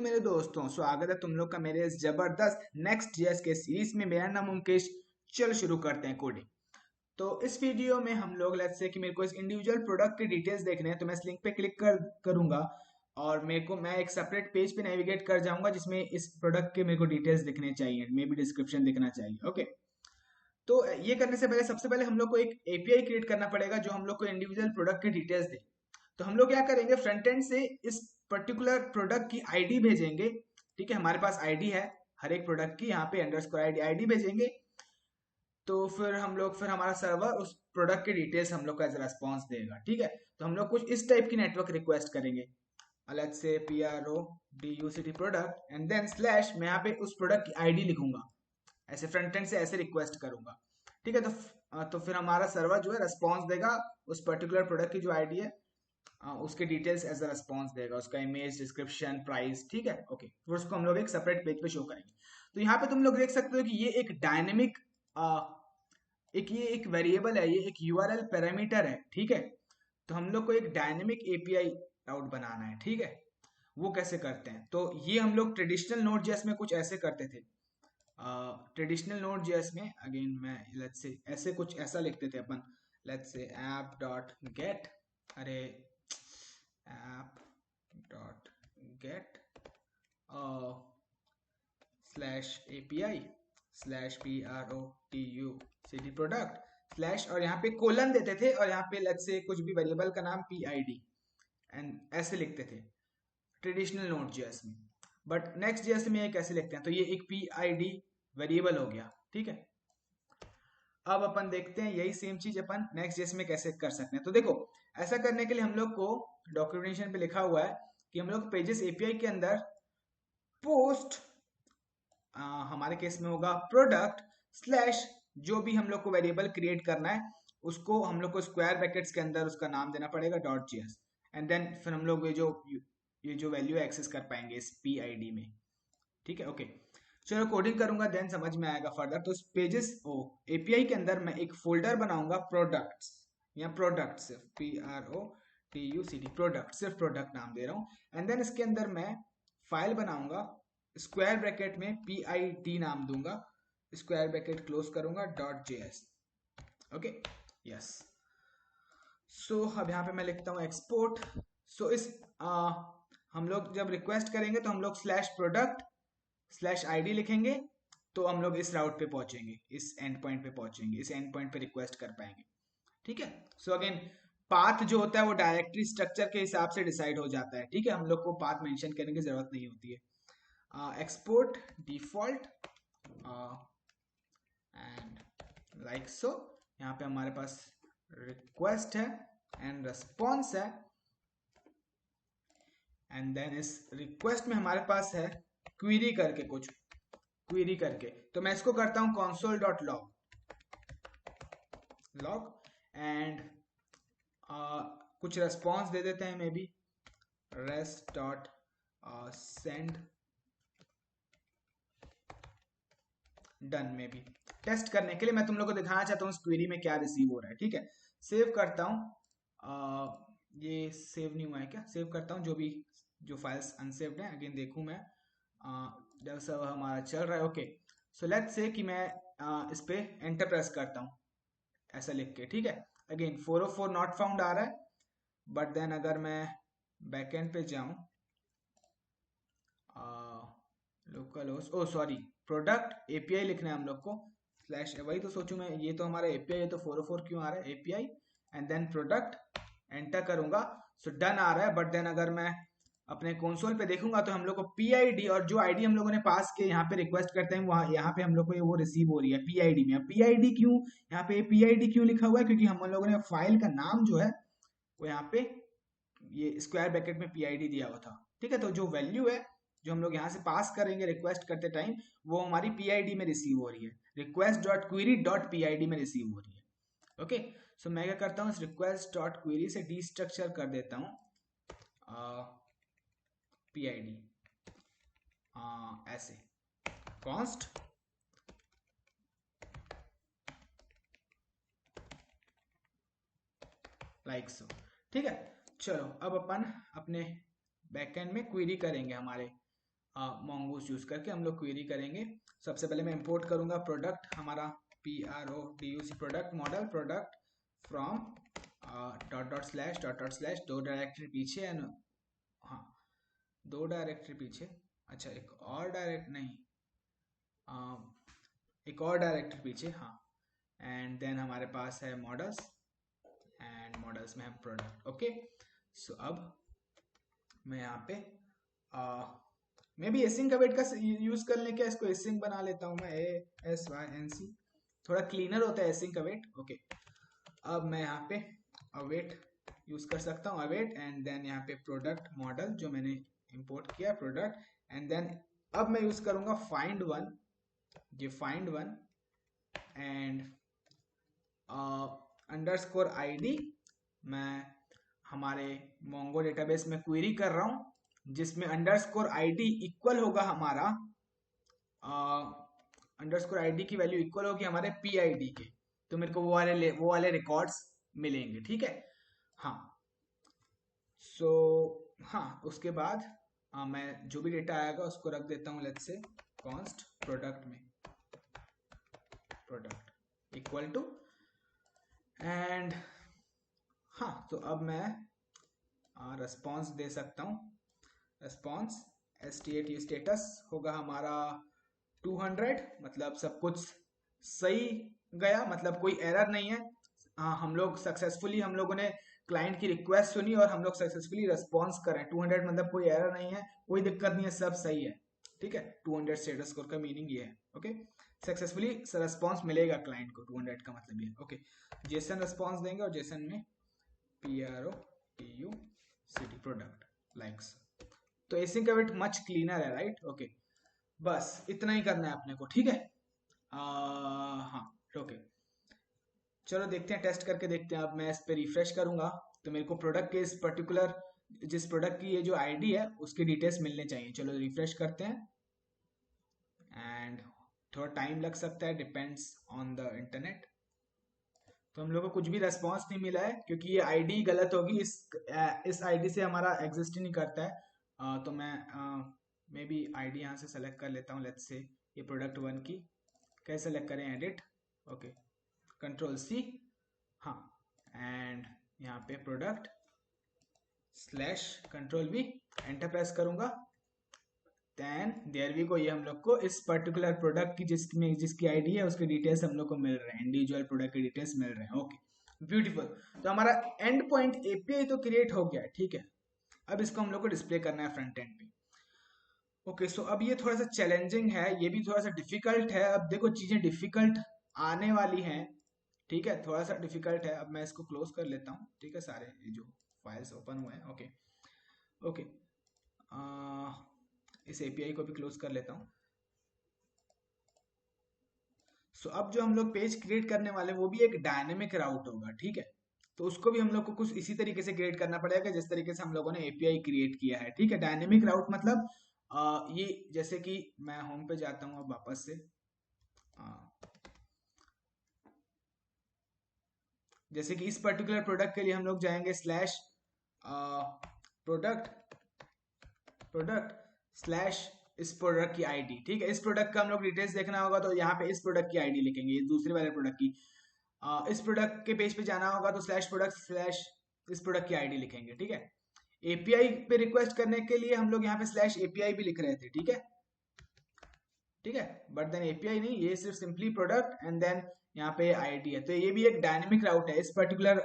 मेरे दोस्तों, स्वागत है तुम लोग का मेरे इस जबरदस्त नेक्स्ट जेएस के सीरीज में। मेरा नाम मुकेश। चलो शुरू करते हैं कोडिंग। तो इस वीडियो में हम लोग लेट्स से कि मेरे को इस इंडिविजुअल प्रोडक्ट की डिटेल्स देखने हैं, तो मैं इस लिंक पे क्लिक करूंगा और मैं एक सेपरेट पेज पे नेविगेट कर जाऊंगा जिसमें इस प्रोडक्ट के मेरे को डिटेल्स दिखने चाहिए, मे बी डिस्क्रिप्शन दिखना चाहिए। ओके, तो ये करने से पहले सबसे पहले हम लोग को एक एपीआई क्रिएट करना पड़ेगा जो हम लोग को इंडिविजुअल प्रोडक्ट की डिटेल्स दे। तो हम लोग क्या करेंगे, फ्रंट एंड से इस पर्टिकुलर प्रोडक्ट की आईडी भेजेंगे। ठीक है, हमारे पास आईडी है हर एक प्रोडक्ट की, यहाँ पे अंडरस्कोर आईडी भेजेंगे। तो फिर हमारा सर्वर उस प्रोडक्ट के डिटेल्स हम लोग का एज रेस्पॉन्स देगा। ठीक है, तो हम लोग कुछ इस टाइप की नेटवर्क रिक्वेस्ट करेंगे। Let's say PRODUCT product and then slash, मैं यहाँ पे उस प्रोडक्ट की आईडी लिखूंगा, ऐसे फ्रंट एंड से ऐसे रिक्वेस्ट करूंगा। ठीक है, तो फिर हमारा सर्वर जो है रेस्पॉन्स देगा उस पर्टिकुलर प्रोडक्ट की जो आईडी है, उसके डिटेल्स एज अ रेस्पॉन्स देगा, उसका इमेज, डिस्क्रिप्शन, प्राइस। ठीक है, ओके, फिर उसको हम लोग एक सेपरेट पेज पे शो करेंगे। तो यहाँ पे तुम लोग देख सकते हो कि ये एक डायनेमिक ये एक वेरिएबल है, ये एक यूआरएल पैरामीटर है। ठीक है, तो हम लोग को एक डायनेमिक एपीआई राउट बनाना है। ठीक है, वो कैसे करते हैं, तो ये हम लोग ट्रेडिशनल नोड जेएस में कुछ ऐसे करते थे। ट्रेडिशनल नोड जेएस में अगेन मैं लेट्स से ऐसे कुछ ऐसा लिखते थे अपन, let's say app dot get, अरे app dot get slash API slash PRODUCT product slash, और यहाँ पे कोलन देते थे और यहाँ पे लेट्स से कुछ भी वेरिएबल का नाम PID एंड ऐसे लिखते थे ट्रेडिशनल नोड जेएस में। बट नेक्स्ट जेएस में ये कैसे लिखते हैं, तो ये एक PID वेरिएबल हो गया। ठीक है, अब अपन देखते हैं यही सेम चीज अपन नेक्स्ट जेएस में कैसे कर सकते हैं। तो देखो, ऐसा करने के लिए हम लोग को डॉक्यूमेंटेशन पे लिखा हुआ है कि हम लोग पेजेस एपीआई के अंदर पोस्ट, हमारे केस में होगा प्रोडक्ट स्लैश, जो भी हम लोग को वेरिएबल क्रिएट करना है उसको हम लोग को स्क्वायर ब्रैकेट्स के अंदर उसका नाम देना पड़ेगा .js, एंड देन फिर हम लोग ये जो वैल्यू एक्सेस कर पाएंगे इस PID में। ठीक है, ओके, चलो कोडिंग करूंगा देन समझ में आएगा फर्दर। तो पेजेस एपीआई के अंदर मैं एक फोल्डर बनाऊंगा प्रोडक्ट्स, या प्रोडक्ट सिर्फ PRODUCT प्रोडक्ट, सिर्फ प्रोडक्ट नाम दे रहा हूँ। एंड देन इसके अंदर मैं फाइल बनाऊंगा, स्क्वायर ब्रैकेट में PID नाम दूंगा, स्क्वायर ब्रैकेट क्लोज करूंगा .js। Okay, yes. सो अब यहाँ पे मैं लिखता हूँ एक्सपोर्ट। सो हम लोग जब रिक्वेस्ट करेंगे तो हम लोग स्लैश प्रोडक्ट स्लैश ID लिखेंगे, तो हम लोग इस राउट पे पहुंचेंगे, इस एंड पॉइंट पे पहुंचेंगे, इस एंड पॉइंट पे रिक्वेस्ट कर पाएंगे। ठीक है, सो अगेन पाथ जो होता है वो डायरेक्टरी स्ट्रक्चर के हिसाब से डिसाइड हो जाता है। ठीक है, हम लोग को पाथ मेंशन करने की जरूरत नहीं होती है। Export default and like so, यहाँ पे हमारे पास रिक्वेस्ट है एंड रेस्पॉन्स है, एंड देन इस रिक्वेस्ट में हमारे पास है क्वेरी करके, कुछ क्वेरी करके। तो मैं इसको करता हूं console.log एंड कुछ रेस्पॉन्स दे देते हैं, मे बी rest.send डन। में भी टेस्ट करने के लिए मैं तुम लोग को दिखाना चाहता हूँ इस क्वेरी में क्या रिसीव हो रहा है। ठीक है, सेव करता हूँ, ये सेव नहीं हुआ है क्या, सेव करता हूँ जो फाइल्स अनसेव्ड हैं, अगेन देखूं मैं, जब सब हमारा चल रहा है। ओके, सो लेट्स से कि मैं इस पे एंटर प्रेस करता हूँ ऐसा लिख के। ठीक है, अगेन 404 नॉट फाउंड आ रहा है, बट देन अगर मैं बैकएंड पे जाऊं, लोकल होस्ट, ओ सॉरी, प्रोडक्ट एपीआई लिखना है हम लोग को स्लैश, वही तो सोचूं मैं, ये तो हमारा एपीआई है, तो 404 क्यों आ रहा है, API and then product, enter करूंगा, सो डन आ रहा है। बट देन अगर मैं अपने कंसोल पे देखूंगा तो हम लोग को PID, और जो आईडी हम लोगों ने पास किए यहाँ पे रिक्वेस्ट करते हैं वहां, यहाँ पे हम लोग को वो रिसीव हो रही है PID में। PID क्यों, यहाँ पे PID क्यों लिखा हुआ है, क्योंकि हम लोगों ने फाइल का नाम जो है वो यहाँ पे ये स्क्वायर ब्रैकेट में PID दिया हुआ था। ठीक है, तो जो वैल्यू है जो हम लोग यहाँ से पास करेंगे रिक्वेस्ट करते टाइम, वो हमारी PID में रिसीव हो रही है, request.query.pid में रिसीव हो रही है। ओके, सो मैं क्या करता हूँ, इस request.query से डिस्ट्रक्चर कर देता हूँ PID, ऐसे const लाइक सो। ठीक है, चलो अब अपन अपने बैकएंड में क्वेरी करेंगे हमारे mongoose यूज करके हम लोग क्वेरी करेंगे। सबसे पहले मैं इंपोर्ट करूंगा प्रोडक्ट, हमारा PRODUC product model product from dot दो डायरेक्टरी पीछे एंड हाँ दो डायरेक्टरी पीछे, अच्छा एक और डायरेक्ट नहीं एक और डायरेक्टरी पीछे, हाँ एंड देन हमारे पास है मॉडल्स एंड मॉडल्स में है प्रोडक्ट। ओके सो अब मैं यहाँ पे मैं भी एसिंक अवेट का यूज कर लें क्या, इसको एसिंक बना लेता हूँ मैं, ASYNC, थोड़ा क्लीनर होता है एसिंक अवेट। ओके अब मैं यहाँ पे अवेट यूज कर सकता हूँ, अवेट एंड देन यहाँ पे प्रोडक्ट मॉडल जो मैंने इंपोर्ट किया प्रोडक्ट एंड देन अब मैं यूज करूंगा फाइंड वन, ये find one and underscore ID मैं हमारे मोंगो डेटाबेस में क्वेरी कर रहा हूं जिसमें अंडरस्कोर ID इक्वल होगा हमारा अंडरस्कोर ID की वैल्यू इक्वल होगी हमारे PID के, तो मेरे को वो वाले रिकॉर्ड्स मिलेंगे, ठीक है। हाँ सो हाँ उसके बाद मैं जो भी डेटा आएगा उसको रख देता हूँ लेट्स से कॉन्स्ट प्रोडक्ट में, प्रोडक्ट इक्वल टू एंड हाँ तो अब मैं रिस्पॉन्स दे सकता हूँ, रिस्पॉन्स STAT स्टेटस होगा हमारा 200, मतलब सब कुछ सही गया, मतलब कोई एरर नहीं है। हम लोग सक्सेसफुली, हम लोगों ने क्लाइंट की रिक्वेस्ट सुनी और हम लोग सक्सेसफुली रिस्पॉन्स कर रहे हैं, 200 मतलब कोई एरर नहीं है, कोई दिक्कत नहीं है, सब सही है, ठीक है। 200 स्टेटस स्कोर का मीनिंग ये है, ओके सक्सेसफुली रिस्पॉन्स मिलेगा क्लाइंट को, 200 का मतलब ये, ओके जेसन रिस्पॉन्स देंगे और जेसन में PRODUC प्रोडक्ट लाइक्स, तो एसिंक अवेट मच क्लीनर है, राइट। ओके बस इतना ही करना है अपने को, ठीक है। हाँ ओके चलो देखते हैं, टेस्ट करके देखते हैं। अब मैं इस पे रिफ्रेश करूंगा तो मेरे को प्रोडक्ट के इस पर्टिकुलर, जिस प्रोडक्ट की ये जो ID है उसकी डिटेल्स मिलने चाहिए। चलो रिफ्रेश करते हैं एंड थोड़ा टाइम लग सकता है, डिपेंड्स ऑन द इंटरनेट। तो हम लोग को कुछ भी रेस्पॉन्स नहीं मिला है क्योंकि ये ID गलत होगी, इस ID से हमारा एग्जिस्ट ही नहीं करता है। तो मैं भी ID यहाँ से सेलेक्ट कर लेता हूँ, लेट्स से ये प्रोडक्ट 1 की, कैसे सेलेक्ट करें, एडिट, ओके Ctrl+C, हाँ एंड यहाँ पे प्रोडक्ट /Ctrl+V एंटर प्रेस करूंगा, देन देयर वी गो, ये हम लोग को इस पर्टिकुलर प्रोडक्ट की जिसकी ID है उसके डिटेल्स हम लोग को मिल रहे हैं, इंडिविजुअल प्रोडक्ट के डिटेल्स मिल रहे हैं। ओके ब्यूटीफुल, तो हमारा एंड पॉइंट API तो क्रिएट हो गया है, ठीक है। अब इसको हम लोग को डिस्प्ले करना है फ्रंट एंड पे। ओके सो अब ये थोड़ा सा चैलेंजिंग है, ये भी थोड़ा सा डिफिकल्ट है। अब देखो चीजें डिफिकल्ट आने वाली हैं, ठीक है, थोड़ा सा डिफिकल्ट है। अब मैं इसको क्लोज कर लेता हूँ, ठीक है, सारे ये जो फाइल्स ओपन हुए हैं, ओके ओके इस API को भी क्लोज कर लेता हूँ। सो अब जो हम लोग पेज क्रिएट करने वाले वो भी एक डायनेमिक राउट होगा, ठीक है। तो उसको भी हम लोग को कुछ इसी तरीके से क्रिएट करना पड़ेगा जिस तरीके से हम लोगों ने API क्रिएट किया है, ठीक है। डायनेमिक राउट मतलब ये जैसे कि मैं होम पे जाता हूँ अब वापस से, जैसे कि इस पर्टिकुलर प्रोडक्ट के लिए हम लोग जाएंगे /प्रोडक्ट/ इस प्रोडक्ट की ID, ठीक है। इस प्रोडक्ट का हम लोग डिटेल्स देखना होगा तो यहाँ पे इस प्रोडक्ट की ID लिखेंगे, दूसरे वाले प्रोडक्ट की। इस प्रोडक्ट के पेज पे जाना होगा तो /प्रोडक्ट/ इस प्रोडक्ट की ID लिखेंगे, ठीक है। API पे रिक्वेस्ट करने के लिए हम लोग यहाँ पे /API भी लिख रहे थे, ठीक है, ठीक है, बट देन API नहीं, ये सिर्फ सिंपली प्रोडक्ट एंड देन यहाँ पे ID है। तो ये भी एक डायनेमिक राउट है, इस पर्टिकुलर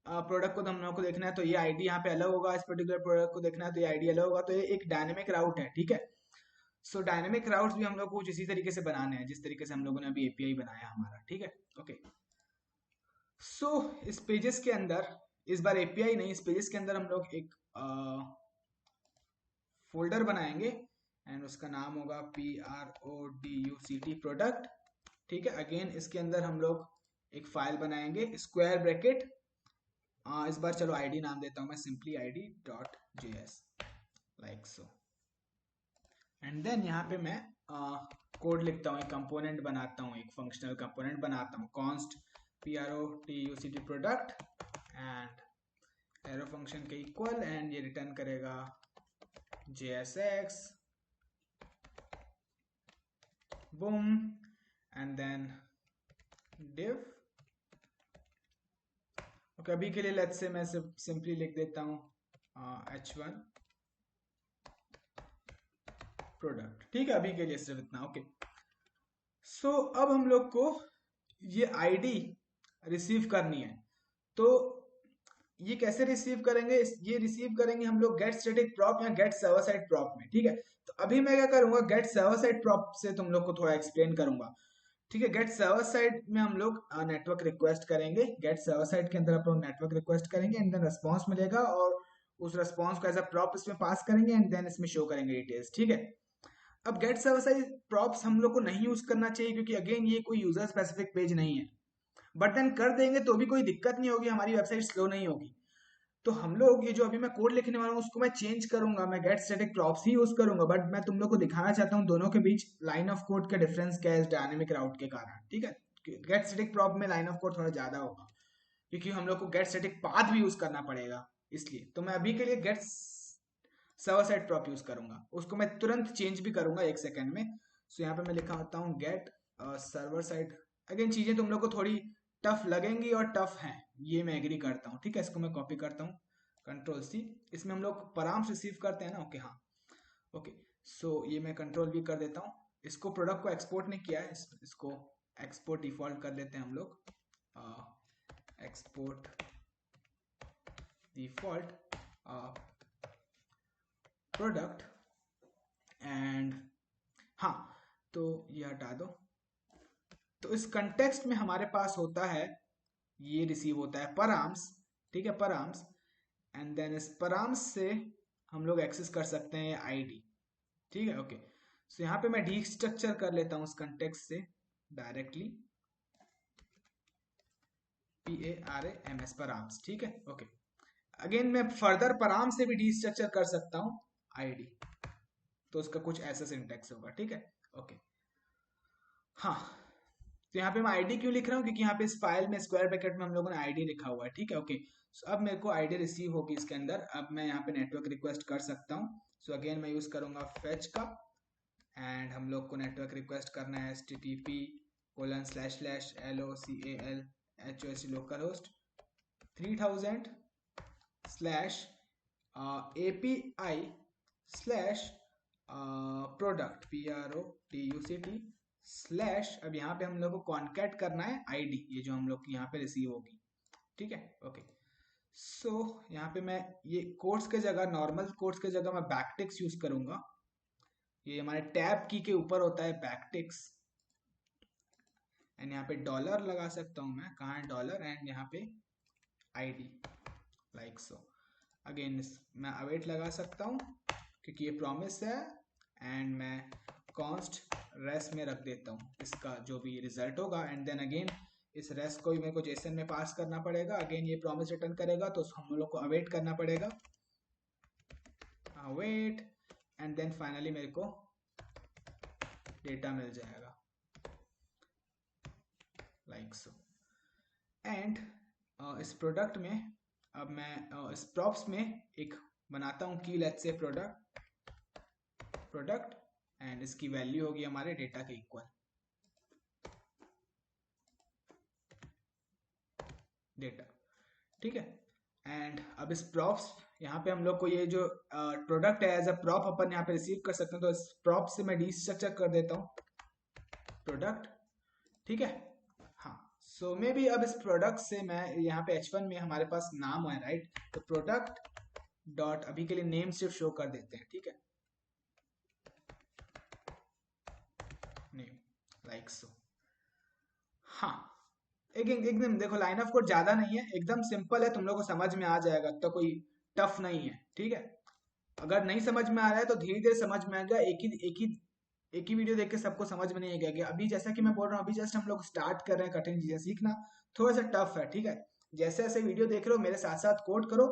प्रोडक्ट को हम लोग को देखना है तो ये ID यहाँ पे अलग होगा, इस पर्टिकुलर प्रोडक्ट को देखना है तो ये ID अलग होगा, तो ये एक डायनेमिक राउट है, ठीक है। सो डायनेमिक राउट्स भी हम लोग को कुछ इसी तरीके से बनाने हैं जिस तरीके से हम लोगों ने अभी API बनाया हमारा, ठीक है। ओके सो इस पेजेस के अंदर, इस बार API नहीं, इस पेजेस के अंदर हम लोग एक फोल्डर बनाएंगे एंड उसका नाम होगा PRODUCT प्रोडक्ट, ठीक है। अगेन इसके अंदर हम लोग एक फाइल बनाएंगे स्क्वायर ब्रैकेट, इस बार चलो ID नाम देता हूं मैं, simply ID.js like so and then यहाँ पे मैं कोड लिखता हूँ, एक कंपोनेंट बनाता हूँ, एक फंक्शनल कंपोनेंट बनाता हूँ, const PRODUCT product and arrow function के इक्वल एंड ये रिटर्न करेगा JSX boom, and then div. Okay, अभी के लिए लेट्स से मैं सिंपली लिख देता हूँ h1 प्रोडक्ट। ठीक है, अभी के लिए सिर्फ इतना। ओके, सो अब हम लोग को ये आईडी रिसीव करनी है। तो ये कैसे रिसीव करेंगे? ये रिसीव करेंगे हम लोग गेट स्टैटिक प्रॉप या गेट सर्वर साइड प्रॉप में। ठीक है, तो अभी मैं क्या करूंगा, गेट सर्वर साइड प्रॉप से तुम लोग को थोड़ा एक्सप्लेन करूंगा। ठीक है, गेट सर्वर साइड में हम लोग नेटवर्क रिक्वेस्ट करेंगे। गेट सर्वर साइड के अंदर अपन नेटवर्क रिक्वेस्ट करेंगे एंड देन रिस्पांस मिलेगा और उस रिस्पांस को एज अ प्रॉप इसमें पास करेंगे एंड देन इसमें शो करेंगे डिटेल्स। ठीक है, अब गेट सर्वर साइड प्रॉप्स हम लोग को नहीं यूज करना चाहिए क्योंकि अगेन ये कोई यूजर स्पेसिफिक पेज नहीं है, बट देन कर देंगे तो भी कोई दिक्कत नहीं होगी, हमारी वेबसाइट स्लो नहीं होगी। तो हम लोग ये जो अभी मैं कोड लिखने वाला हूँ उसको मैं चेंज करूंगा, मैं गेट स्टैटिक प्रॉप्स ही यूज करूंगा, बट मैं तुम लोग को दिखाना चाहता हूँ दोनों के बीच लाइन ऑफ कोड का डिफरेंस क्या है इस डायनेमिक राउट के कारण। ठीक है, गेट स्टैटिक प्रॉप में लाइन ऑफ कोड थोड़ा ज्यादा होगा क्योंकि हम लोग को गेट स्टैटिक पाथ भी यूज करना पड़ेगा, इसलिए तो मैं अभी के लिए get server side prop use करूंगा। उसको मैं तुरंत चेंज भी करूंगा 1 सेकंड में। सो यहाँ पे मैं लिखा होता हूँ गेट सर्वर साइड। अगेन चीजें तुम लोग को थोड़ी टफ लगेंगी और टफ हैं, ये मैं एग्री करता हूँ। ठीक है, इसको मैं कॉपी करता हूँ, कंट्रोल-C। इसमें हम लोग पराम्स रिसीव करते हैं ना। ओके, हाँ, ओके, सो ये मैं कंट्रोल V कर देता हूँ। इसको प्रोडक्ट को एक्सपोर्ट नहीं किया है, इसको एक्सपोर्ट डिफॉल्ट कर लेते हैं हम लोग, एक्सपोर्ट डिफॉल्ट प्रोडक्ट एंड हाँ, तो ये हटा दो। तो इस कंटेक्स्ट में हमारे पास होता है, ये रिसीव होता है परआर्म्स। ठीक है, परआर्म्स एंड देन इस परआर्म्स से हम लोग एक्सेस कर सकते हैं आईडी। ठीक है, ओके, सो यहाँ पे मैं डी स्ट्रक्चर कर लेता हूँ उस कंटेक्स्ट से डायरेक्टली, PARAMS परआर्म्स। ठीक है, ओके, अगेन मैं फर्दर परआर्म्स से भी डी स्ट्रक्चर कर सकता हूँ आईडी, तो उसका कुछ ऐसा सिंटेक्स होगा। ठीक है, ओके, हाँ, तो यहाँ पे मैं आईडी क्यों लिख रहा हूँ क्योंकि यहाँ पे इस फाइल में स्क्वायर ब्रैकेट में हम लोगों ने आईडी लिखा हुआ है। ठीक है, ओके, सो अब मेरे को आईडी रिसीव होगी इसके अंदर। अब मैं यहाँ पे नेटवर्क रिक्वेस्ट कर सकता हूँ। सो अगेन मैं यूज करूंगा फेच का एंड हम लोग को नेटवर्क रिक्वेस्ट करना है http://localhost (3000) /API/product PRODUCT/ अब यहाँ पे हम लोग को कॉन्कैट करना है आईडी, ये जो हम लोग यहाँ पे रिसीव होगी। ठीक है, ओके, सो यहाँ पे मैं ये कोट्स के जगह, नॉर्मल कोट्स के जगह मैं बैकटिक्स यूज करूंगा। ये हमारे टैब की के ऊपर होता है बैकटिक्स एंड यहाँ पे डॉलर लगा सकता हूँ मैं, कहाँ है डॉलर, एंड यहाँ पे आईडी लाइक सो। अगेन मैं अवेट लगा सकता हूँ क्योंकि ये प्रॉमिस है एंड मैं कॉन्स्ट रेस्ट में रख देता हूँ इसका जो भी रिजल्ट होगा एंड देन अगेन इस रेस्ट को भी मेरे को जेसन में पास करना पड़ेगा। अगेन ये प्रॉमिस रिटर्न करेगा तो हम लोग को अवेट करना पड़ेगा, अवेट एंड देन फाइनली मेरे को डेटा मिल जाएगा लाइक सो। एंड इस प्रोडक्ट में अब मैं इस प्रॉप्स में एक बनाता हूँ की, लेट्स से प्रोडक्ट एंड इसकी वैल्यू होगी हमारे डेटा के इक्वल डेटा। ठीक है, एंड अब इस प्रॉप्स यहाँ पे हम लोग को ये जो प्रोडक्ट है एज अ प्रॉप अपन यहाँ पे रिसीव कर सकते हैं, तो इस प्रॉप से मैं डी स्ट्रक्चर कर देता हूँ प्रोडक्ट। ठीक है, हाँ, सो मे बी अब इस प्रोडक्ट से मैं यहाँ पे h1 में हमारे पास नाम है, राइट, तो प्रोडक्ट डॉट अभी के लिए नेम सिर्फ शो कर देते हैं। ठीक है, नेम लाइक सो। हाँ, एकदम देखो लाइन ऑफ कोड ज्यादा नहीं है, एकदम सिंपल है, तुम लोग को समझ में आ जाएगा, तो कोई टफ नहीं है। ठीक है, अगर नहीं समझ में आ रहा है तो धीरे धीरे समझ में आएगा, एक ही वीडियो देख के सबको समझ में नहीं आएगा। अभी जैसा कि मैं बोल रहा हूँ, अभी जस्ट हम लोग स्टार्ट कर रहे हैं, कठिन चीजें सीखना थोड़ा सा टफ है। ठीक है, जैसे जैसे वीडियो देख रहे हो मेरे साथ साथ कोड करो,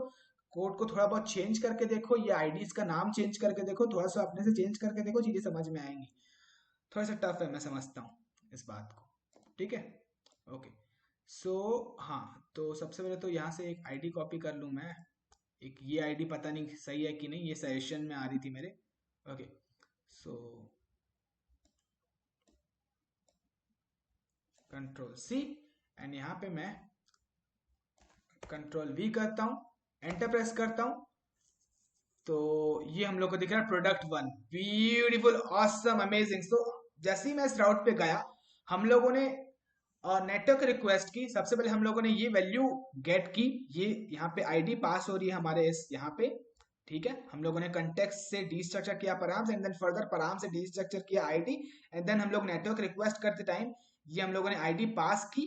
कोड को थोड़ा बहुत चेंज करके देखो, ये आईडीज का नाम चेंज करके देखो, थोड़ा सा अपने से चेंज करके देखो, चीजें समझ में आएंगी। थोड़ा सा टफ है, मैं समझता हूँ इस बात को। ठीक है, ओके, सो हाँ, तो सबसे पहले तो यहाँ से एक आईडी कॉपी कर लूँ मैं। एक ये आईडी पता नहीं सही है कि नहीं, ये सजेशन में आ रही थी मेरे। Okay, so control C, and यहाँ पे मैं कंट्रोल वी करता हूँ, एंटर प्रेस करता हूँ, तो ये हम लोग को दिख रहा है product 1। Beautiful, awesome, amazing. So जैसे ही मैं इस राउट पे गया, हम लोगों ने नेटवर्क रिक्वेस्ट की। सबसे पहले हम लोगों ने ये वैल्यू गेट की, ये यहाँ पे आईडी पास हो रही है हमारे इस यहाँ पे, ठीक है। हम लोगों ने कंटेक्स्ट से डी स्ट्रक्चर किया params, and then further params से डी स्ट्रक्चर किया आईडी, एंड देन हम लोग नेटवर्क रिक्वेस्ट करते टाइम ये हम लोगों ने आईडी पास की,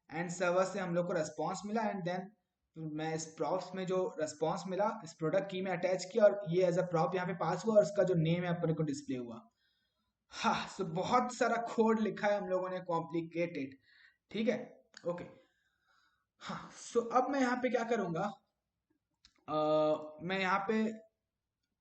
एंड सर्वर से हम लोग को रेस्पॉन्स मिला, एंड देन मैं इस प्रॉप्स में जो रेस्पॉन्स मिला इस प्रोडक्ट की में अटैच किया, और ये एज अ प्रॉप यहाँ पे पास हुआ, और उसका जो नेम है अपने को डिस्प्ले हुआ। हाँ, सो बहुत सारा कोड लिखा है हम लोगों ने, कॉम्प्लिकेटेड, ठीक है, ओके। हाँ, सो अब मैं यहाँ पे क्या करूंगा, मैं यहाँ पे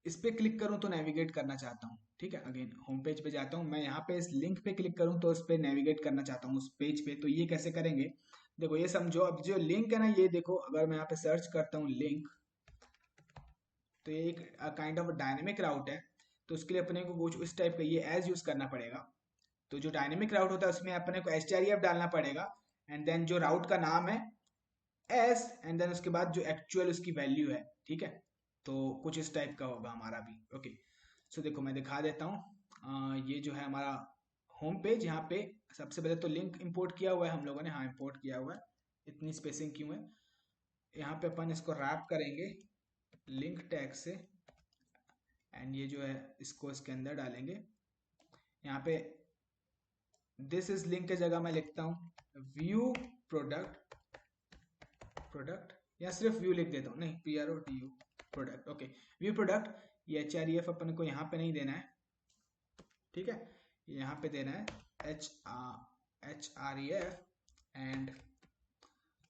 इस पे क्लिक करूं तो नेविगेट करना चाहता हूँ, ठीक है। अगेन होम पेज पे जाता हूँ, मैं यहाँ पे इस लिंक पे क्लिक करूं तो उस पे नेविगेट करना चाहता हूँ उस पेज पे, तो ये कैसे करेंगे, देखो ये समझो। अब जो लिंक है ना, ये देखो, अगर मैं यहाँ पे सर्च करता हूँ लिंक, तो ये एक काइंड ऑफ डायनेमिक राउट है, तो उसके लिए अपने को कुछ इस टाइप का ये एज यूज करना पड़ेगा। तो जो डायनेमिक राउट होता है उसमें अपने को strf डालना पड़ेगा, एंड देन जो राउट का नाम है एस, एंड देन उसके बाद जो एक्चुअल उसकी वैल्यू है, ठीक है। तो कुछ इस टाइप का होगा हमारा भी, ओके। सो देखो मैं दिखा देता हूँ, ये जो है हमारा होम पेज। यहाँ पे सबसे पहले तो लिंक इंपोर्ट किया हुआ है हम लोगों ने, हाँ इंपोर्ट किया हुआ है। इतनी स्पेसिंग क्यों है, यहाँ पे अपन इसको रैप करेंगे लिंक टैग से, एंड ये जो है इसको इसके अंदर डालेंगे। यहाँ पे दिस इज लिंक की जगह मैं लिखता हूँ व्यू प्रोडक्ट, या सिर्फ व्यू लिख देता हूँ, नहीं PRODU product, okay. View product, ये HREF अपन को यहाँ पे नहीं देना है, ठीक है, यहाँ पे देना है HREF, एंड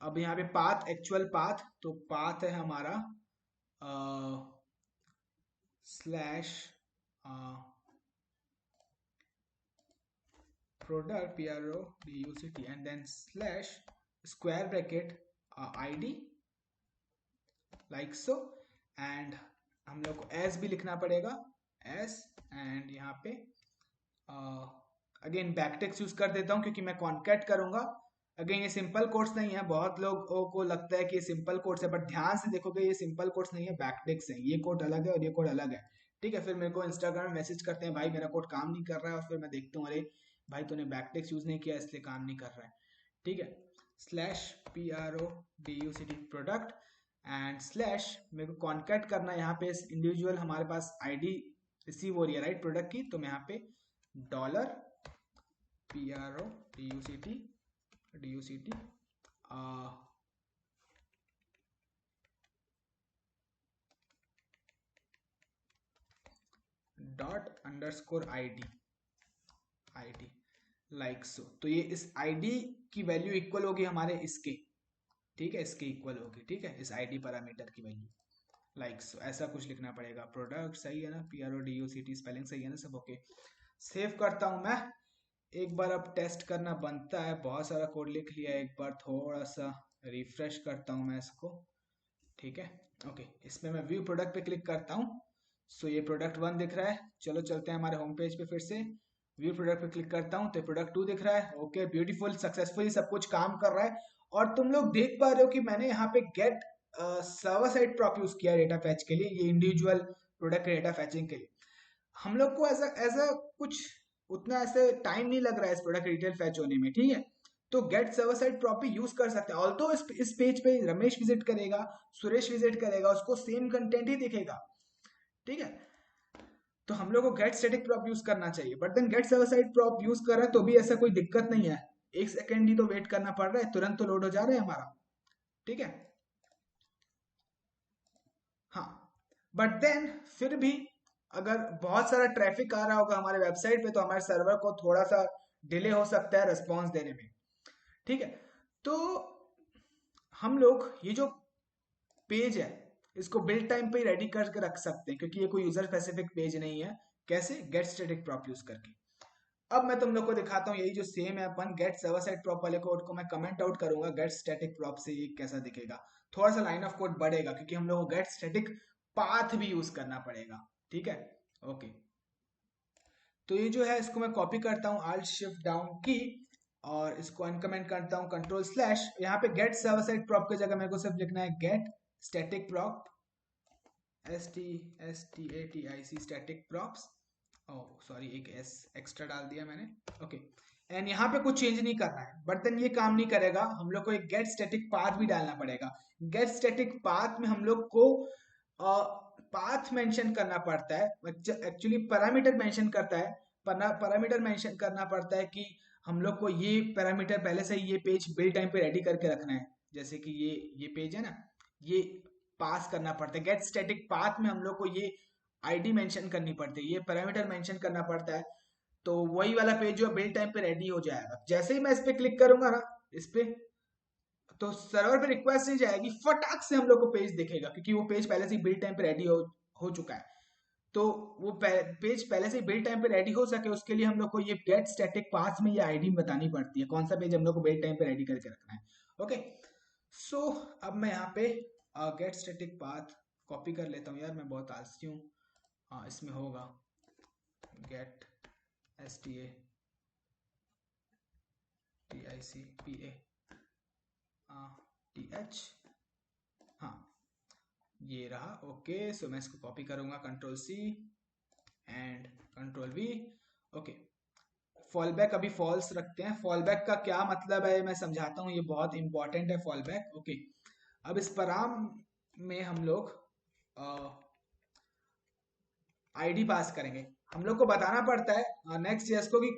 अब यहाँ पे पाथ, एक्चुअल पाथ, तो पाथ है हमारा slash product PRODUCT, and then slash square bracket ID like so, and हम लोग को एस भी लिखना पड़ेगा, एस, एंड यहाँ पे अगेन बैकटेक्स यूज कर देता हूँ क्योंकि मैं कॉन्कैट करूंगा। अगेन ये सिंपल कोड्स नहीं है, बहुत लोगों को लगता है कि ये सिंपल कोड्स है, बट ध्यान से देखोगे ये सिंपल कोड्स नहीं है, बैकटेक्स है। ये कोड अलग है और ये कोड अलग है, ठीक है। फिर मेरे को इंस्टाग्राम में मैसेज करते हैं, भाई मेरा कोड काम नहीं कर रहा है, और फिर मैं देखता हूँ अरे भाई तूने बैकटेक्स यूज नहीं किया इसलिए काम नहीं कर रहा है, ठीक है। Slash PRODUCT product, and slash मेरे को कॉन्कैट करना है यहाँ पे इंडिविजुअल हमारे पास आईडी रिसीव हो रही है राइट प्रोडक्ट की, तो मैं यहाँ पे dollar PRODUCT dot underscore ID like सो। तो ये इस ID की वैल्यू इक्वल होगी हमारे इसके, ठीक है, इसके इक्वल होगी, ठीक है, इस ID पैरामीटर की वैल्यू लाइक सो। ऐसा कुछ लिखना पड़ेगा। प्रोडक्ट सही है ना, PRODUCT स्पेलिंग सही है ना सब, ओके। सेव करता हूं मैं, एक बार अब टेस्ट करना बनता है, बहुत सारा कोड लिख लिया, एक बार थोड़ा सा रिफ्रेश करता हूं मैं इसको, ठीक है, ओके। इसमें मैं व्यू प्रोडक्ट पे क्लिक करता हूं, सो ये प्रोडक्ट 1 दिख रहा है। चलो चलते हैं हमारे होम पेज पे, फिर से व्यू प्रोडक्ट पे क्लिक करता हूं तो प्रोडक्ट 2 दिख रहा है, ओके ब्यूटीफुल, सक्सेसफुली सब कुछ काम कर रहा है। और तुम लोग देख पा रहे हो कि मैंने यहाँ पे get server side prop use किया डेटा फैच के लिए, ये इंडिविजुअल प्रोडक्ट के डेटा फैचिंग के लिए। हम लोग को एज अ कुछ उतना ऐसे टाइम नहीं लग रहा है इस प्रोडक्ट डिटेल फैच होने में, ठीक है। तो गेट सर्वर साइड प्रॉप भी यूज कर सकते हैं। ऑल्दो इस पेज पे रमेश विजिट करेगा, सुरेश विजिट करेगा, उसको सेम कंटेंट ही दिखेगा, ठीक है। तो हम लोग को गेट स्टैटिक प्रॉप यूज करना चाहिए, but then get server side prop use कर रहा है तो भी ऐसा कोई दिक्कत नहीं है, 1 सेकेंड ही तो वेट करना पड़ रहा है, तुरंत तो लोड हो जा रहा है हमारा, ठीक है। हाँ, बट देन फिर भी अगर बहुत सारा ट्रैफिक आ रहा होगा हमारे वेबसाइट पे तो हमारे सर्वर को थोड़ा सा डिले हो सकता है रिस्पॉन्स देने में, ठीक है। तो हम लोग ये जो पेज है इसको बिल्ड टाइम पे ही रेडी करके रख सकते हैं क्योंकि ये कोई यूजर स्पेसिफिक पेज नहीं है। कैसे? गेट स्टैटिक प्रॉप यूज करके। अब मैं तुम लोग को दिखाता हूँ यही जो सेम है अपन गेट सर्वर साइड प्रॉप वाले कोड को मैं कमेंट आउट करूंगा गेट स्टैटिक प्रॉप से, ये कैसा दिखेगा। थोड़ा सा लाइन ऑफ कोड बढ़ेगा क्योंकि हम लोग को गेट स्टैटिक पाथ भी यूज करना पड़ेगा, ठीक है, ओके। तो ये जो है इसको मैं कॉपी करता हूँ, Alt Shift डाउन की, और इसको अनकमेंट करता हूँ कंट्रोल स्लैश, यहाँ पे गेट सर्वर साइड प्रॉप की जगह मेरे को सिर्फ लिखना है get static prop, STATIC static props. Oh sorry, एक एस एक्स्ट्रा डाल दिया मैंने। ओके एंड यहाँ पे कुछ चेंज नहीं करना है, बट देन ये काम नहीं करेगा, हम लोग को एक गेट स्टैटिक पाथ भी डालना पड़ेगा। गेट स्टैटिक पाथ में हम लोग को पाथ मेंशन करना पड़ता है, एक्चुअली पैरामीटर मेंशन करता है, पैरामीटर मेंशन करना पड़ता है कि हम लोग को ये पैरामीटर पहले से ही ये पेज बिल्ड टाइम पे रेडी करके रखना है। जैसे कि ये पेज है ना, ये पास करना पड़ता है। गेट स्टैटिक पाथ में हम लोग को ये आईडी मेंशन करनी पड़ती है, ये पैरामीटर मेंशन करना पड़ता है। तो वही वाला पेज जो बिल्ड टाइम पे रेडी हो जाएगा। जैसे ही मैं इस पे क्लिक करूंगा ना, इस पे, तो सर्वर पे रिक्वेस्ट नहीं जाएगी, फटाक से हम लोग को पेज दिखेगा, क्योंकि वो पेज पहले से ही बिल्ड टाइम पे रेडी हो चुका है। तो वो पेज पहले से बिल्ड टाइम पे रेडी हो सके, उसके लिए हम लोग को ये गेट स्टैटिक पाथ में ये आईडी बतानी पड़ती है, कौन सा पेज हम लोग को बिल्ड टाइम पे रेडी करके रखना है। ओके सो अब मैं यहाँ पे गेट स्टैटिक पाथ कॉपी कर लेता हूँ। यार मैं बहुत आलसी हूँ। हाँ इसमें होगा गेट STATICPATH, हाँ ये रहा। ओके सो मैं इसको कॉपी करूंगा, control C and control V। Okay fall back अभी फॉल्स रखते हैं। फॉल बैक का क्या मतलब है मैं समझाता हूँ, ये बहुत इंपॉर्टेंट है फॉल बैक। ओके अब इस पाराम में हम लोग आईडी पास करेंगे। हम लोग को बताना पड़ता है नेक्स्ट जेएस को कि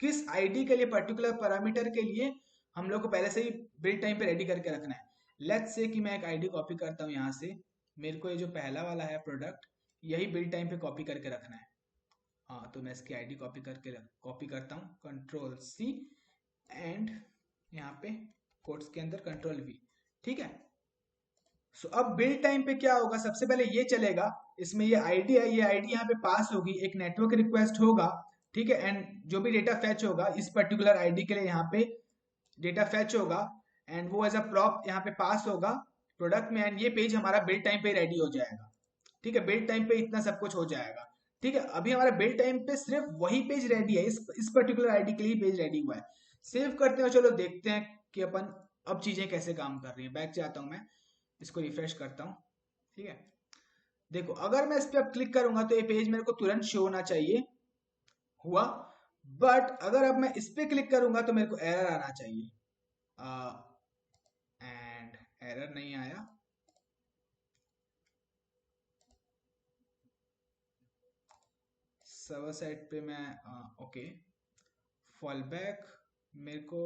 किस आईडी के लिए, पर्टिकुलर पैरामीटर के लिए हम लोग को पहले से ही बिल्ड टाइम पे रेडी करके रखना है। लेट्स से कि मैं एक आईडी कॉपी करता हूँ यहाँ से, मेरे को ये जो पहला वाला है प्रोडक्ट, यही बिल्ड टाइम पे कॉपी करके रखना है। हाँ तो मैं इसकी आईडी कॉपी करता हूँ, कंट्रोल C एंड यहाँ पे कोट्स के अंदर कंट्रोल V। ठीक है सो अब बिल्ड टाइम पे क्या होगा, सबसे पहले ये चलेगा, इसमें ये आईडी है, ये आईडी यहाँ पे पास होगी, एक नेटवर्क रिक्वेस्ट होगा। ठीक है एंड जो भी डेटा फैच होगा इस पर्टिकुलर आईडी के लिए यहाँ पे डेटा फैच होगा एंड वो एज अ प्रॉप यहाँ पे पास होगा प्रोडक्ट में, एंड ये पेज हमारा बिल्ड टाइम पे रेडी हो जाएगा। ठीक है बिल्ड टाइम पे इतना सब कुछ हो जाएगा। ठीक है अभी हमारा बिल्ड टाइम पे सिर्फ वही पेज रेडी है, इस पर्टिकुलर आईडी के लिए पेज रेडी हुआ है। सेव करते हैं, चलो देखते हैं कि अपन अब चीजें कैसे काम कर रही है। बैक जाता हूँ मैं, इसको रिफ्रेश करता हूँ। ठीक है देखो अगर मैं इस पे अब क्लिक करूंगा तो ये पेज मेरे को तुरंत शो होना चाहिए, हुआ। बट अगर अब मैं इस पे क्लिक करूंगा तो मेरे को एरर आना चाहिए, एंड एरर नहीं आया। सर्वर साइड पे मैं ओके फॉल बैक मेरे को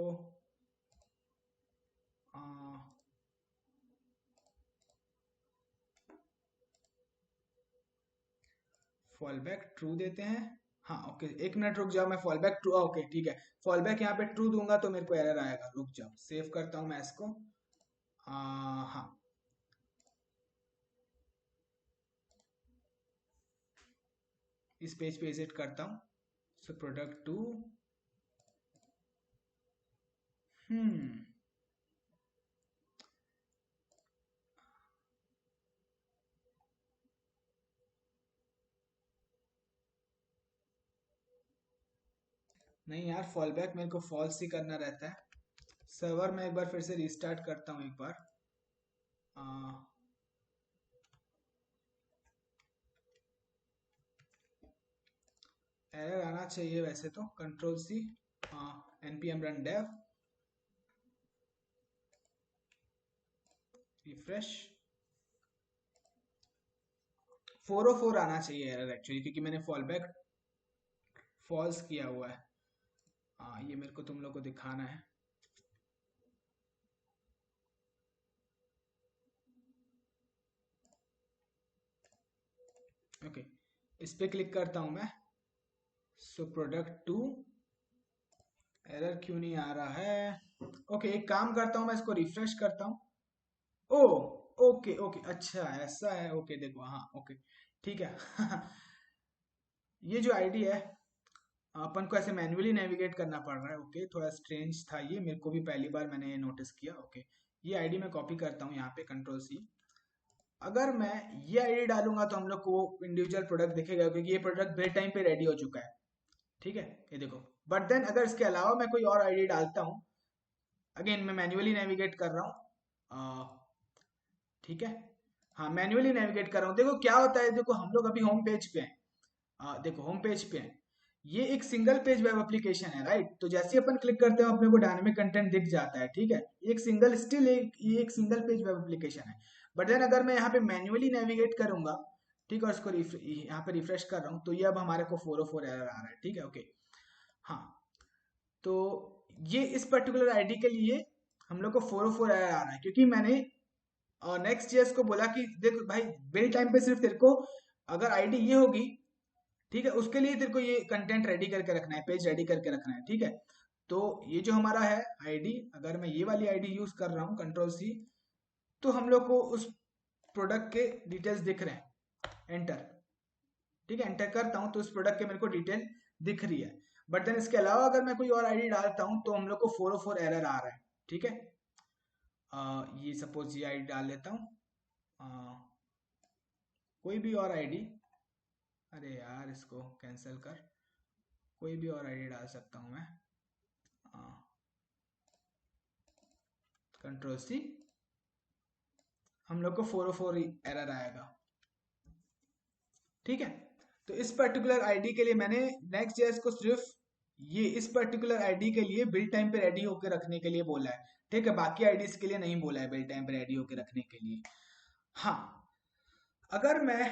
फॉल बैक ट्रू देते हैं। हाँ ओके एक मिनट रुक जाओ, मैं फॉल बैक ट्रू, ओके ठीक है फॉल बैक यहाँ पे ट्रू दूंगा तो मेरे को एरर आएगा। रुक जाओ सेव करता हूँ मैं इसको। हाँ इस पेज पे विजिट करता हूँ। सो प्रोडक्ट 2 नहीं यार फॉल बैक मेरे को फॉल्स ही करना रहता है। सर्वर में एक बार फिर से रीस्टार्ट करता हूँ एक बार। एरर आना चाहिए वैसे तो, control C npm run dev refresh. 404 आना चाहिए एरर एक्चुअली, क्योंकि मैंने फॉल बैक फॉल्स किया हुआ है। ये मेरे को तुम लोग को दिखाना है। ओके इस पे क्लिक करता हूं मैं। सो प्रोडक्ट 2 एरर क्यों नहीं आ रहा है। ओके एक काम करता हूं मैं इसको रिफ्रेश करता हूं। ओ ओके ओके अच्छा ऐसा है। ओके देखो हाँ ओके ठीक है ये जो आईडी है अपन को ऐसे मैन्युअली नेविगेट करना पड़ रहा है। ओके थोड़ा स्ट्रेंज था ये, मेरे को भी पहली बार मैंने ये नोटिस किया। ओके ये आईडी मैं कॉपी करता हूँ यहाँ पे कंट्रोल C। अगर मैं ये आईडी डालूंगा तो हम लोग को इंडिविजुअल प्रोडक्ट दिखेगा, क्योंकि ये प्रोडक्ट बिल्ड टाइम पे रेडी हो चुका है। ठीक है, ये देखो। बट देन अगर इसके अलावा मैं कोई और आईडी डालता हूँ, अगेन मैं मैन्युअली नेविगेट कर रहा हूँ, ठीक है, हाँ मैन्युअली नेविगेट कर रहा हूँ। देखो क्या होता है, देखो हम लोग अभी होम पेज पे हैं, देखो होम पेज पे हैं, ये एक सिंगल पेज वेब एप्लीकेशन है, राइट। तो जैसे ही अपन क्लिक करते हैं अपने को डायनामिक कंटेंट दिख जाता है, ठीक है, एक सिंगल स्टिल ये एक सिंगल पेज वेब एप्लीकेशन है। बट देन अगर मैं यहाँ पे मैन्युअली नेविगेट करूंगा, ठीक है, और इसको यहाँ पे रिफ्रेश कर रहा हूँ, तो ये अब हमारे को 404 एरर आ रहा है, ठीक है, ओके। हाँ, तो ये इस पर्टिकुलर आईडी के लिए हम लोग को 404 एरर आ रहा है, क्योंकि मैंने और नेक्स्ट जेएस को बोला कि देख भाई, बिल्ड टाइम पे सिर्फ तेरे को अगर आईडी ये होगी, ठीक है, उसके लिए तेरे को ये कंटेंट रेडी करके रखना है, पेज रेडी करके रखना है, ठीक है। तो ये जो हमारा है आईडी, अगर मैं ये वाली आईडी यूज कर रहा हूँ कंट्रोल सी, तो हम लोग को उस प्रोडक्ट के डिटेल्स दिख रहे हैं, एंटर, ठीक है, एंटर करता हूँ तो उस प्रोडक्ट के मेरे को डिटेल दिख रही है। बट देन इसके अलावा अगर मैं कोई और आईडी डालता हूँ तो हम लोग को 404 एरर आ रहा है, ठीक है। ये सपोज ये आईडी डाल लेता हूँ, कोई भी और आईडी, अरे यार इसको कैंसिल कर, कोई भी और आईडी डाल सकता हूँ मैं, कंट्रोल सी, हम लोग को 404 एरर आएगा, ठीक है। तो इस पर्टिकुलर आईडी के लिए मैंने नेक्स्ट जेएस को सिर्फ ये इस पर्टिकुलर आईडी के लिए बिल्ड टाइम पे रेडी होकर रखने के लिए बोला है, ठीक है, बाकी आईडीज के लिए नहीं बोला है बिल्ड टाइम पे रेडी होकर रखने के लिए। हाँ, अगर मैं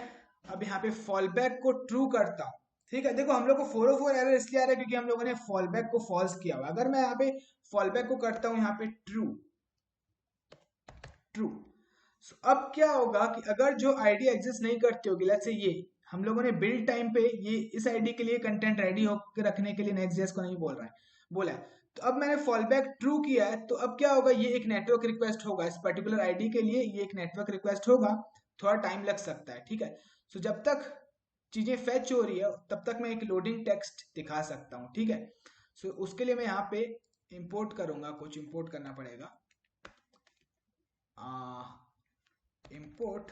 अब यहाँ पे फॉल बैक को ट्रू करता हूँ, ठीक है, देखो हम लोग को 404 एरर इसलिए आ रहा है क्योंकि हम लोगों ने फॉल बैक को फॉल्स किया हुआ। अगर मैं यहाँ पे फॉल बैक को करता हूँ यहाँ पे ट्रू, ट्रू, अब क्या होगा कि अगर जो आईडी एग्जिस्ट नहीं करती होगी, लेट्स से ये हम लोगों ने बिल्ड टाइम पे ये इस आईडी के लिए कंटेंट रेडी होकर रखने के लिए नेक्स्ट जेएस को नहीं बोल रहा है, बोला है, तो अब मैंने फॉल बैक ट्रू किया है, तो अब क्या होगा, ये एक नेटवर्क रिक्वेस्ट होगा इस पर्टिकुलर आईडी के लिए, ये एक नेटवर्क रिक्वेस्ट होगा, थोड़ा टाइम लग सकता है, ठीक है। सो जब तक चीजें फेच हो रही है तब तक मैं एक लोडिंग टेक्स्ट दिखा सकता हूँ, ठीक है। सो उसके लिए मैं यहाँ पे इंपोर्ट करूंगा, कुछ इंपोर्ट करना पड़ेगा, इंपोर्ट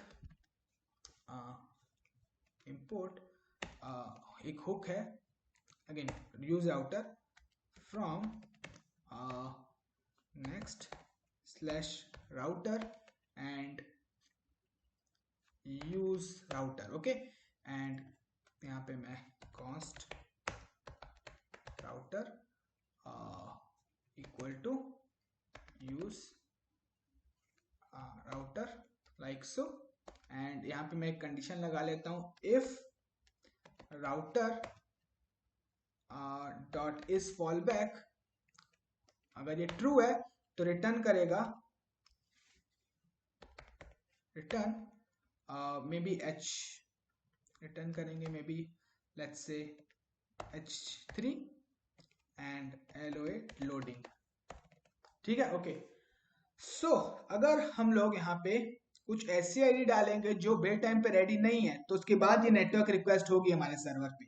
इंपोर्ट एक हुक है, again use router from next slash router and use router, okay. And यहाँ पे मैं const router equal to use router like so, and यहाँ पे मैं एक कंडीशन लगा लेता हूँ, if router dot is fallback, अगर ये ट्रू है तो रिटर्न करेगा, return maybe H, return करेंगे may be let's say h3 and LOA loading, ठीक है, ओके। सो अगर हम लोग यहाँ पे कुछ ऐसी आईडी डालेंगे जो बिल्ड टाइम पे रेडी नहीं है, तो उसके बाद ये नेटवर्क रिक्वेस्ट होगी हमारे सर्वर पे,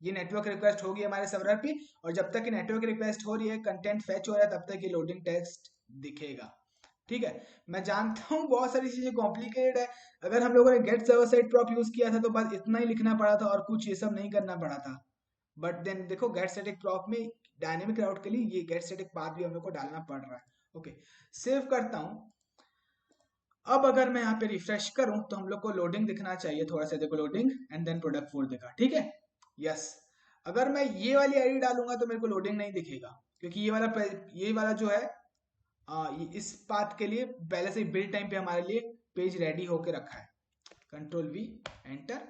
ये नेटवर्क रिक्वेस्ट होगी हमारे सर्वर पे, और जब तक ये नेटवर्क रिक्वेस्ट हो रही है, कंटेंट फेच हो रहा है, तब तक ये लोडिंग टेक्स्ट दिखेगा, ठीक है। मैं जानता हूँ बहुत सारी चीजें कॉम्प्लिकेटेड है, अगर हम लोगों ने get server side prop use किया था तो बस इतना ही लिखना पड़ा था और कुछ ये सब नहीं करना पड़ा था। बट देन देखो गेट स्टैटिक प्रॉप में डायनेमिक राउट के लिए ये गेट स्टैटिक पाथ भी हम लोग को डालना पड़ रहा है, ओके। सेव करता हूँ। अब अगर मैं यहाँ पे रिफ्रेश करूं तो हम लोग को लोडिंग दिखना चाहिए, थोड़ा सा देखो लोडिंग, एंड देन प्रोडक्ट 4 दिखा, ठीक है, यस। अगर मैं ये वाली आईडी डालूंगा तो मेरे को लोडिंग नहीं दिखेगा, क्योंकि ये वाला जो है इस पाथ के लिए पहले से बिल्ड टाइम पे हमारे लिए पेज रेडी होके रखा है, कंट्रोल V एंटर,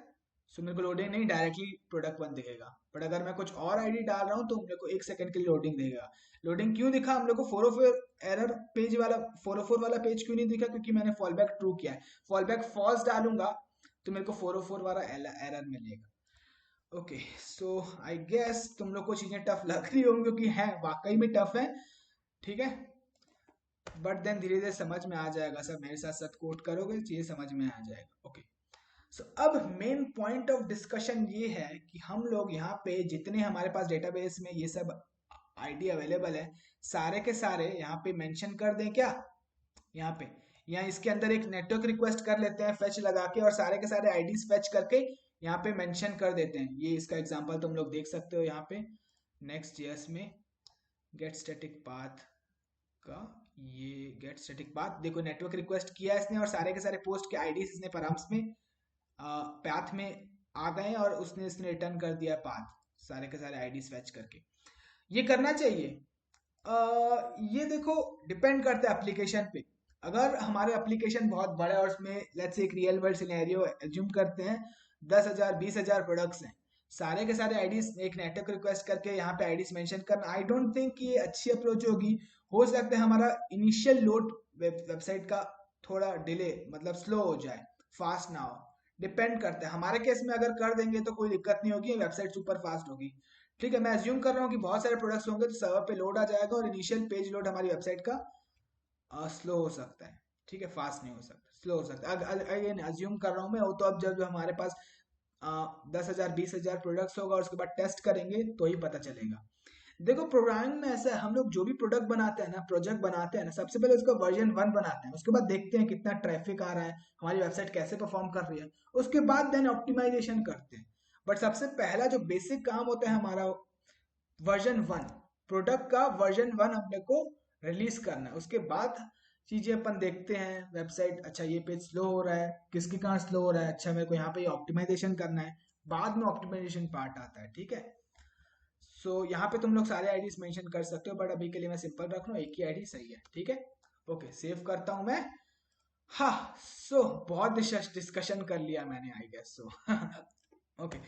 सो मेरे को लोडिंग नहीं, डायरेक्टली प्रोडक्ट 1 दिखेगा। बट अगर मैं कुछ और आईडी डाल रहा हूँ तो मेरे को 1 सेकंड के लिए लोडिंग देगा। लोडिंग क्यों दिखा हम लोग को, 404 एरर पेज वाला 404 वाला पेज क्यों नहीं दिखा, क्योंकि मैंने फॉल बैक ट्रू किया है, फॉल बैक फॉल्स डालूंगा तो मेरे को 404 वाला एरर मिलेगा, ओके। सो आई गेस तुम लोग को चीजें टफ लग रही होंगी, क्योंकि है वाकई में टफ है, ठीक है, बट देन धीरे धीरे समझ में आ जाएगा, सब मेरे साथ साथ कोड करोगे चीजें समझ में आ जाएगा, ओके। सो अब मेन पॉइंट ऑफ डिस्कशन ये है कि हम लोग यहाँ पे जितने हमारे पास डेटाबेस में ये सब आईडी अवेलेबल है, सारे के सारे यहाँ पे मेंशन कर दें क्या, यहाँ पे, या इसके अंदर एक नेटवर्क रिक्वेस्ट कर लेते हैं फेच लगा के, और सारे के सारे आईडीज फेच करके यहाँ पे मेंशन कर देते हैं। ये इसका एग्जांपल तुम लोग देख सकते हो यहाँ पे Next.js में गेट स्टैटिक पाथ का, ये गेट स्टैटिक पाथ देखो, नेटवर्क रिक्वेस्ट किया इसने और सारे के सारे पोस्ट के आईडीज इसने परम्स में पाथ में आ गए और इसने रिटर्न कर दिया पाथ, सारे के सारे आईडीज फेच करके। ये करना चाहिए। ये देखो डिपेंड करता है एप्लीकेशन पे। अगर हमारे एप्लीकेशन बहुत बड़ा है और उसमें लेट्स से एक रियल वर्ल्ड सिनेरियो एज्यूम करते हैं 10,000 20,000 प्रोडक्ट्स हैं, सारे के सारे आईडीज एक नेटवर्क रिक्वेस्ट करके यहाँ पे आईडीज मेंशन करना, आई डोंट थिंक ये अच्छी अप्रोच होगी। हो सकता है हमारा इनिशियल लोड वेबसाइट का थोड़ा डिले, मतलब स्लो हो जाए, फास्ट ना हो। डिपेंड करता है। हमारे केस में अगर कर देंगे तो कोई दिक्कत नहीं होगी, वेबसाइट सुपर फास्ट होगी। ठीक है, मैं अज्यूम कर रहा हूँ कि बहुत सारे प्रोडक्ट्स होंगे तो सर्वर पे लोड आ जाएगा और इनिशियल पेज लोड हमारी वेबसाइट का स्लो हो सकता है। ठीक है, फास्ट नहीं हो सकता, स्लो हो सकता है। अगेन अज्यूम कर रहा हूँ मैं, वो तो अब जब हमारे पास 10,000 20,000 प्रोडक्ट्स होगा और उसके बाद टेस्ट करेंगे तो ही पता चलेगा। देखो प्रोग्रामिंग में ऐसा है, हम लोग जो भी प्रोजेक्ट बनाते हैं ना, सबसे पहले उसका वर्जन 1 बनाते हैं, उसके बाद देखते हैं कितना ट्रैफिक आ रहा है, हमारी वेबसाइट कैसे परफॉर्म कर रही है, उसके बाद देन ऑप्टिमाइजेशन करते हैं। बट सबसे पहला जो बेसिक काम होता है हमारा वर्जन 1, प्रोडक्ट का वर्जन 1 अपने को रिलीज करना है। उसके बाद चीजें अपन देखते हैं, वेबसाइट अच्छा ये पेज स्लो हो रहा है, किसके कारण स्लो हो रहा है, अच्छा मेरे को यहाँ पे ऑप्टिमाइजेशन करना है, बाद में ऑप्टिमाइजेशन पार्ट आता है। ठीक है, सो यहाँ पे तुम लोग सारे आईडीज मेंशन कर सकते हो, बट अभी के लिए मैं सिंपल रख रहा हूँ, एक ही आईडी सही है। ठीक है, ओके, सेव करता हूँ मैं। हाँ, सो बहुत डिस्कशन कर लिया मैंने, I guess so. Okay,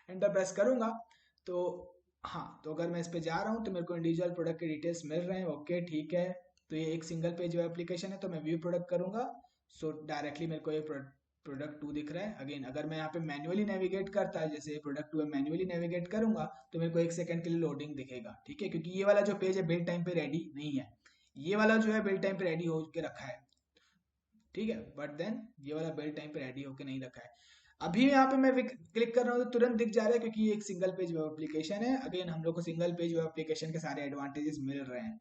enter press करूंगा तो हाँ, तो अगर मैं इस पे जा रहा हूँ तो मेरे को इंडिविजुअल प्रोडक्ट के डिटेल्स मिल रहे हैं। ओके ठीक है, तो ये एक सिंगल पेज वेब एप्लीकेशन है, तो मैं व्यू प्रोडक्ट करूंगा। सो डायरेक्टली मेरे को ये प्रोडक्ट 2 दिख रहा है। अगेन अगर मैं यहाँ पे मैन्युअली नेविगेट करता है, जैसे प्रोडक्ट 2 में मैन्युअली नेविगेट करूंगा तो मेरे को 1 सेकंड के लिए लोडिंग दिखेगा। ठीक है, क्योंकि ये वाला जो पेज है बिल्ड टाइम पे रेडी नहीं है, ये वाला जो है बिल्ड टाइम पे रेडी होके रखा है। ठीक है, बट देन ये वाला बिल्ड टाइम पे रेडी होके नहीं रखा है। अभी यहाँ पे मैं क्लिक कर रहा हूँ तो तुरंत दिख जा रहा है, क्योंकि ये एक सिंगल पेज वेब एप्लीकेशन है। अगेन हम लोग को सिंगल पेज वेब एप्लीकेशन के सारे एडवांटेजेस मिल रहे हैं।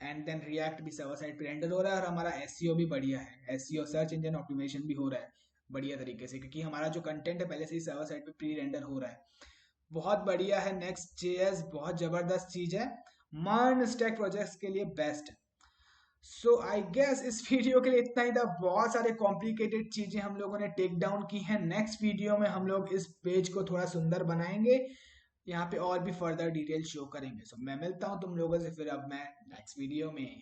एंड देन रिएक्ट भी सर्वर साइड पे रेंडर हो रहा है और हमारा एसईओ भी बढ़िया है, एसईओ सर्च इंजन ऑप्टिमाइजेशन भी हो रहा है बढ़िया तरीके से, क्योंकि हमारा जो कंटेंट है पहले से ही सर्वर साइड पे प्री रेंडर हो रहा है। बहुत बढ़िया है। Next.js बहुत जबरदस्त चीज है, मर्न स्टैक प्रोजेक्ट्स के लिए बेस्ट है। सो आई गेस इस वीडियो के लिए इतना ही था। बहुत सारे कॉम्प्लिकेटेड चीजें हम लोगों ने टेक डाउन की हैं। नेक्स्ट वीडियो में हम लोग इस पेज को थोड़ा सुंदर बनाएंगे, यहाँ पे और भी फर्दर डिटेल शो करेंगे। सो मैं मिलता हूँ तुम लोगों से फिर अब मैं नेक्स्ट वीडियो में।